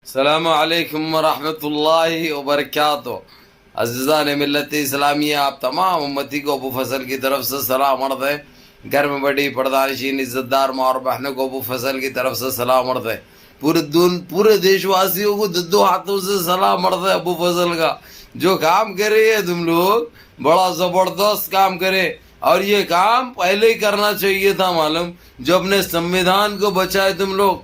अस्सलामु अलैकुम वरहमतुल्लाहि वबरकातुहू। अज़ीज़ान मिल्लत इस्लामिया, आप तमाम उम्मती को अबू फजल की तरफ से सलाम अर्ज़ है। घर में बड़ी पर्दानशीन इज़्ज़तदार माँ और बहनों को अबू फजल की तरफ से सलाम अर्ज़ है। पूरे देशवासियों को दो हाथों से सलाम अर्ज़ है अबू फजल का। जो काम करे है तुम लोग, बड़ा ज़बरदस्त काम करे, और ये काम पहले ही करना चाहिए था मालूम, जो अपने संविधान को बचाए तुम लोग।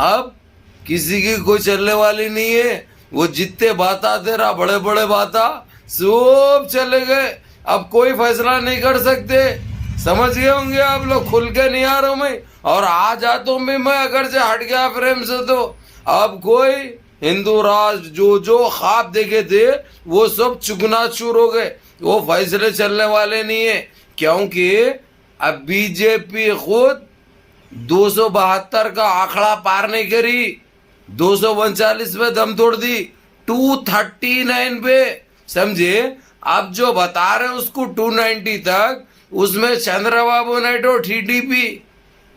अब किसी की कोई चलने वाली नहीं है। वो जितने बाता तेरा बड़े बड़े बाता सब चले गए, अब कोई फैसला नहीं कर सकते। समझ गए होंगे आप लोग, खुल के नहीं आ रहा हूं मैं, और आ जाता हूं भी मैं अगर से हट गया फ्रेम से। तो अब कोई हिंदू राष्ट्र जो जो ख्वाब देखे थे वो सब चुकनाचूर हो गए। वो फैसले चलने वाले नहीं है, क्योंकि अब बीजेपी खुद 272 का आंकड़ा पार नहीं करी, 239 पे दम तोड़ दी, 239 पे, समझे। अब जो बता रहे हैं उसको 290 तक, उसमें चंद्रबाबू नायडू टीडीपी,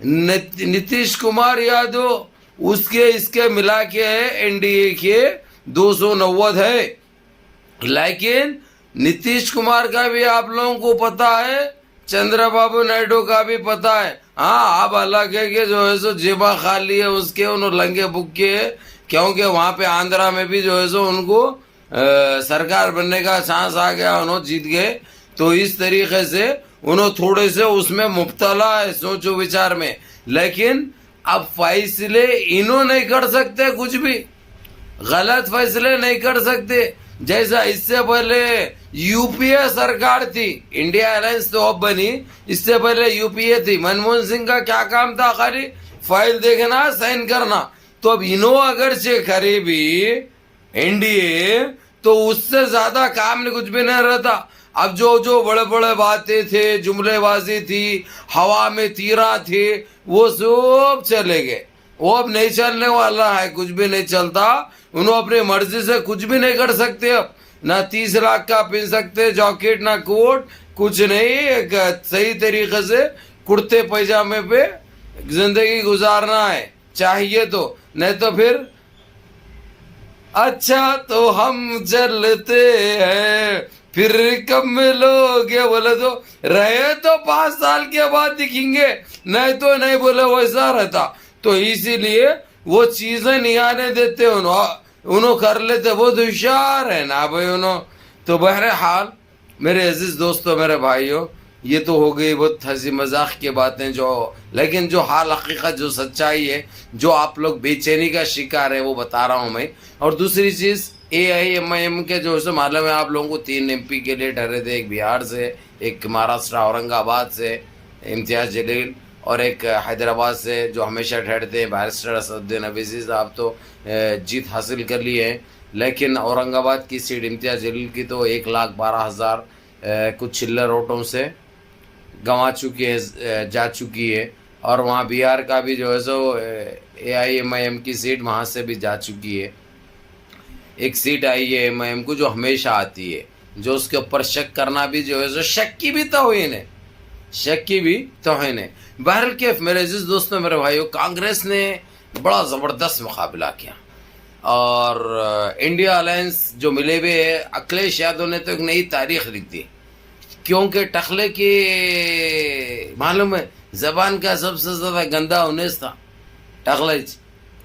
नीतीश कुमार यादव, उसके इसके मिला के है एनडीए के 290 है। लेकिन नीतीश कुमार का भी आप लोगों को पता है, चंद्रबाबू नायडू का भी पता है। हाँ, अब अलग है कि जो है सो जेबा खाली है उसके, उन्होंने लंगे बुक्के है, क्योंकि वहां पे आंध्रा में भी जो है सो उनको सरकार बनने का चांस आ गया, उन्होंने जीत गए। तो इस तरीके से उन्होंने थोड़े से उसमें मुब्तला है सोचो विचार में। लेकिन अब फैसले इन्हों नहीं कर सकते, कुछ भी गलत फैसले नहीं कर सकते। जैसा इससे पहले यूपीए सरकार थी, इंडिया अलायंस तो अब बनी, इससे पहले यूपीए थी। मनमोहन सिंह का क्या काम था? खाली फाइल देखना, साइन करना। तो अब इन्हों अगर से करे भी एनडीए, तो उससे ज्यादा काम नहीं, कुछ भी नहीं रहता। अब जो जो बड़े बड़े बातें थे, जुमलेबाजी थी, हवा में तीरा थे, वो सब चले गए। वो अब नहीं चलने वाला है, कुछ भी नहीं चलता। उन्होंने अपनी मर्जी से कुछ भी नहीं कर सकते। अब ना 30 लाख का पहन सकते जॉकेट, ना कोट, कुछ नहीं। एक सही तरीके से कुर्ते पैजामे पे जिंदगी गुजारना है चाहिए तो, नहीं तो फिर अच्छा तो हम चलते हैं, फिर कब मिलोगे बोले तो रहे तो 5 साल के बाद दिखेंगे, नहीं तो नहीं बोले, वैसा रहता। तो इसीलिए वो चीजें नहीं आने देते, उन्होंने कर लेते, बहुत होशियार है ना भाई उन्होंने। तो बहरहाल मेरे अजीज दोस्तों, मेरे भाइयों, ये तो हो गई बहुत हंसी मजाक की बातें, जो लेकिन जो हाल हकीकत जो सच्चाई है, जो आप लोग बेचैनी का शिकार है, वो बता रहा हूँ मैं। और दूसरी चीज, AIMIM के जो है मालूम है आप लोगों को, 3 MP के लिए ठहरे थे, एक बिहार से, एक महाराष्ट्र औरंगाबाद से इम्तियाज जलील, और एक हैदराबाद से जो हमेशा ठहरते हैं बैरिस्टर असदुद्दीन अवैसी साहब। तो जीत हासिल कर ली है। लेकिन औरंगाबाद की सीट इम्तियाज जलील की तो 1,12,000 कुछ चिल्लर वोटों से गंवा चुकी है, जा चुकी है। और वहाँ बिहार का भी जो है सो AIMIM की सीट वहाँ से भी जा चुकी है। एक सीट आई है AIMIM को जो हमेशा आती है, जो उसके ऊपर शक करना भी जो है सो शक की भी तौहीन है, शक की भी तौहीन है। बहरहाल के मेरे अजीज दोस्तों, मेरे भाइयों, कांग्रेस ने बड़ा ज़बरदस्त मुकाबला किया, और इंडिया अलायंस जो मिले हुए है, अखिलेश यादव ने तो एक नई तारीख लिख दी, क्योंकि टखले की मालूम है जबान का सबसे ज़्यादा गंदा उन्नीस था टखले।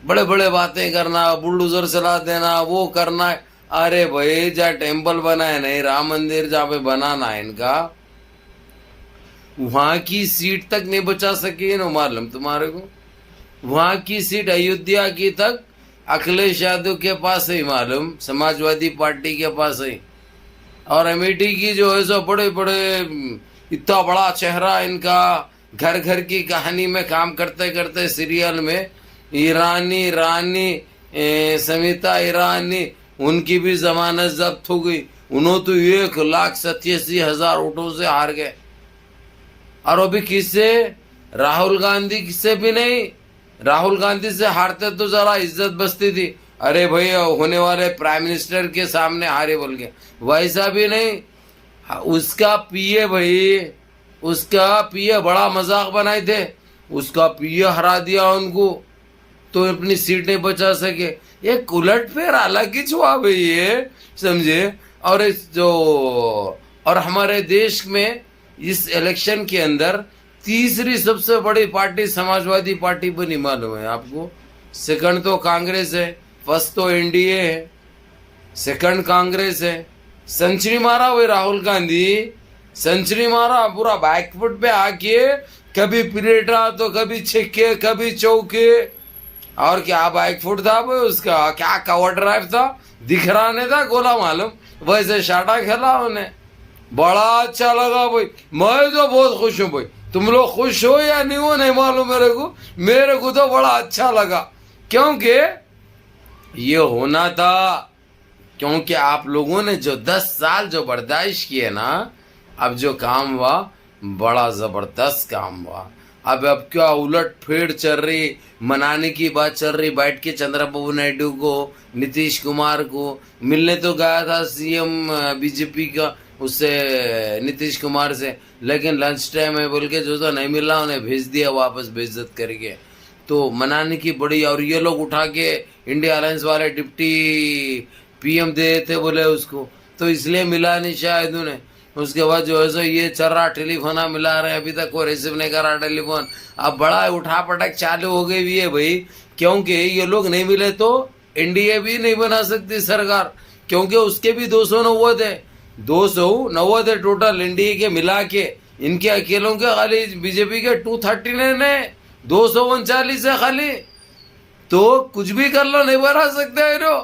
बड़े बड़े बातें करना, बुलडोजर चला देना, वो करना। अरे भाई, जहाँ टेम्पल बना है, नहीं राम मंदिर जहाँ पे बनाना है इनका, वहां की सीट तक नहीं बचा सके ना, मालूम तुम्हारे को। वहां की सीट अयोध्या की तक अखिलेश यादव के पास है, मालूम, समाजवादी पार्टी के पास है। और अमेठी की जो है सो बड़े बड़े, इतना बड़ा चेहरा इनका, घर घर की कहानी में काम करते करते सीरियल में, ईरानी रानी समिता ईरानी, उनकी भी जमानत जब्त हो गई। उन्होंने तो 1,87,000 वोटों से हार गए। और वो भी किससे? राहुल गांधी से भी नहीं। राहुल गांधी से हारते तो जरा इज्जत बचती थी, अरे भाई होने वाले प्राइम मिनिस्टर के सामने हारे बोल के, वैसा भी नहीं। उसका पीए भाई, उसका पीए बड़ा मजाक बनाए थे, उसका पीए हरा दिया उनको, तो अपनी सीट नहीं बचा सके। एक उलटफेर अलग ही हुआ भाई ये, समझे। और और हमारे देश में इस इलेक्शन के अंदर तीसरी सबसे बड़ी पार्टी समाजवादी पार्टी बनी, मालूम है आपको। सेकंड तो कांग्रेस है, फर्स्ट तो एनडीए है, सेकंड कांग्रेस है। सेंचुरी मारा हुए राहुल गांधी, सेंचुरी मारा पूरा बैकफुट पे आके, कभी पीरेटा तो कभी छिक्के कभी चौके। और क्या बैकफुट था भाई उसका, क्या कवर ड्राइव था, दिख रहा नहीं था गोला, मालूम। वैसे शाटा खेला उन्हें, बड़ा अच्छा लगा भाई। मैं तो बहुत खुश हूँ भाई, तुम लोग खुश हो या नहीं हो नहीं मालूम मेरे को तो बड़ा अच्छा लगा, क्योंकि ये होना था। क्योंकि आप लोगों ने जो 10 साल जो बर्दाश्त किए ना, अब जो काम हुआ बड़ा जबरदस्त काम हुआ। अब क्या उलट फेर चल रही, मनाने की बात चल रही। बैठ के चंद्रबाबू नायडू को, नीतीश कुमार को मिलने तो गया था सीएम बीजेपी का उससे, नीतीश कुमार से, लेकिन लंच टाइम है बोल के जो नहीं मिला उन्हें भेज दिया वापस बेइज्जत करके। तो मनाने की बड़ी, और ये लोग उठा के इंडिया अलायंस वाले डिप्टी पीएम दे थे बोले उसको, तो इसलिए मिला नहीं शायद उन्हें। उसके बाद जो है सो ये चल रहा, टेलीफोना मिला रहे, अभी तक कोई रिसीव नहीं कर रहा टेलीफोन। अब बड़ा उठा पटक चालू हो गई भी है भाई, क्योंकि ये लोग नहीं मिले तो एनडीए भी नहीं बना सकती सरकार, क्योंकि उसके भी 290 थे, 290 थे टोटल एनडीए के मिला के। इनके अकेलों के खाली बीजेपी के 239 है, 239 है खाली। तो कुछ भी कर लो, नहीं बना सकते है।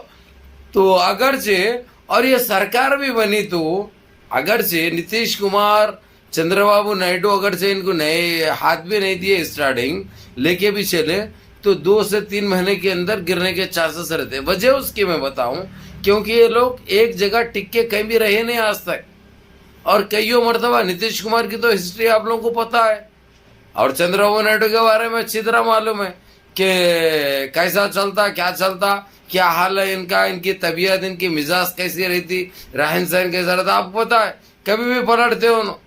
तो अगर से, और ये सरकार भी बनी तो अगर से नीतीश कुमार, चंद्रबाबू नायडू अगर से इनको नए हाथ भी नहीं दिए, स्टार्टिंग लेके भी चले, तो 2 से 3 महीने के अंदर गिरने के चांसेस रहते। वजह उसकी मैं बताऊं, क्योंकि ये लोग एक जगह टिक के कहीं भी रहे नहीं आज तक। और कईयों मरतबा नीतीश कुमार की तो हिस्ट्री आप लोगों को पता है, और चंद्रबाबू नायडू के बारे में अच्छी तरह मालूम है कि कैसा चलता, क्या चलता, क्या हाल है इनका, इनकी तबीयत, इनकी मिजाज कैसी रहती, रहन सहन कैसा रहता, आपको पता है। कभी भी पलटते हो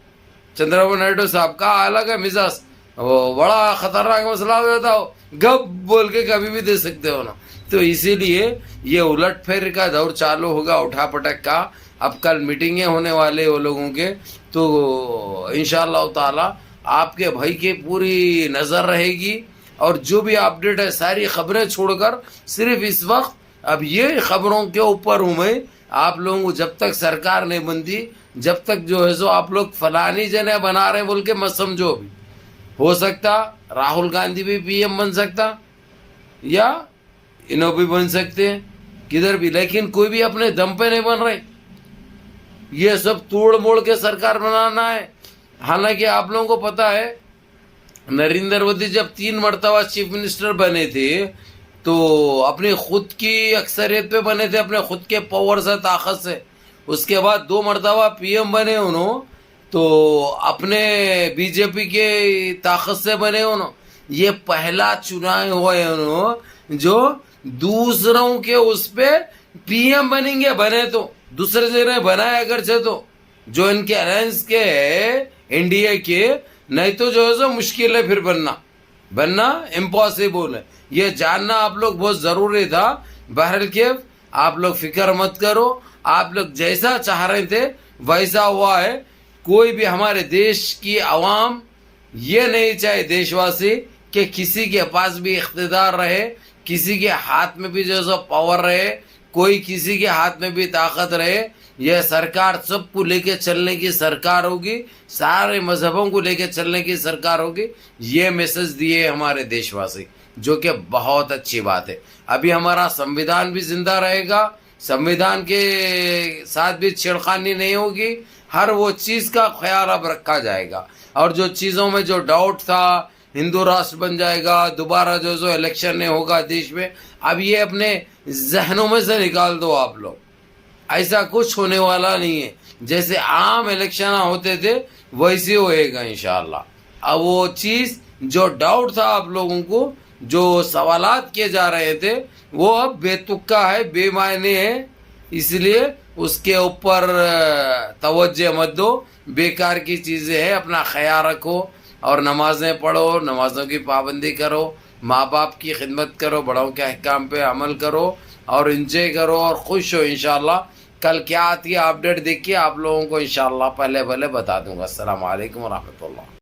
चंद्रबाबू नायडू साहब का अलग है मिजाज, वो बड़ा खतरनाक मसला होता हो, गप बोल के कभी भी दे सकते हो ना। तो इसीलिए ये उलट फेर का दौर चालू होगा, उठा पटक का। अब कल मीटिंगें होने वाले वो लोगों के, तो इंशाअल्लाह ताला आपके भाई की पूरी नज़र रहेगी, और जो भी अपडेट है सारी खबरें छोड़कर सिर्फ इस वक्त अब ये खबरों के ऊपर हूँ मैं। आप लोगों को जब तक सरकार नहीं बनती, जब तक जो है सो आप लोग फलानी जने बना रहे बोल के मत समझो। भी हो सकता राहुल गांधी भी पीएम बन सकता, या इन्हों भी बन सकते हैं किधर भी, लेकिन कोई भी अपने दम पे नहीं बन रहे। ये सब तोड़ मोड़ के सरकार बनाना है। हालांकि आप लोगों को पता है नरेंद्र मोदी जब 3 मरतबा चीफ मिनिस्टर बने थे, तो अपनी खुद की अक्सरियत पे बने थे, अपने खुद के पावर से, ताकत से। उसके बाद 2 मरतबा पीएम बने उन्होंने, तो अपने बीजेपी के ताकत से बने उन्होंने। ये पहला चुनाव हुआ है उन्होंने जो दूसरों के उस पे पीएम बनेंगे, बने तो दूसरे जगह बनाए अगर से, तो जो इनके अलायंस के एनडीए के, नहीं तो जो है सो मुश्किल है फिर बनना इम्पॉसिबल है। ये जानना आप लोग बहुत जरूरी था। बहरहाल के आप लोग फिक्र मत करो, आप लोग जैसा चाह रहे थे वैसा हुआ है। कोई भी हमारे देश की आवाम ये नहीं चाहे, देशवासी, कि किसी के पास भी इख्तिदार रहे, किसी के हाथ में भी जो है सो पावर रहे, कोई किसी के हाथ में भी ताकत रहे। यह सरकार सबको लेके चलने की सरकार होगी, सारे मजहबों को लेके चलने की सरकार होगी। ये मैसेज दिए हमारे देशवासी, जो कि बहुत अच्छी बात है। अभी हमारा संविधान भी जिंदा रहेगा, संविधान के साथ भी छेड़खानी नहीं होगी, हर वो चीज का ख्याल अब रखा जाएगा। और जो चीजों में जो डाउट था, हिंदू राष्ट्र बन जाएगा, दोबारा जो इलेक्शन नहीं होगा देश में, अब ये अपने जहनों में से निकाल दो आप लोग। ऐसा कुछ होने वाला नहीं है। जैसे आम इलेक्शन होते थे वैसे होएगा इंशाअल्लाह। अब वो चीज जो डाउट था आप लोगों को, जो सवालात किए जा रहे थे, वो अब बेतुक्का है, बेमायने है। इसलिए उसके ऊपर तवज्जो मत दो, बेकार की चीजें हैं। अपना ख्याल रखो और नमाजें पढ़ो, नमाजों की पाबंदी करो, माँ बाप की खिदमत करो, बड़ों के अहकाम पे अमल करो, और एंजॉय करो और खुश हो इंशाल्लाह। कल क्या आती है अपडेट देख के आप लोगों को इंशाल्लाह पहले पहले बता दूंगा। अस्सलाम वालेकुम व रहमतुल्लाह।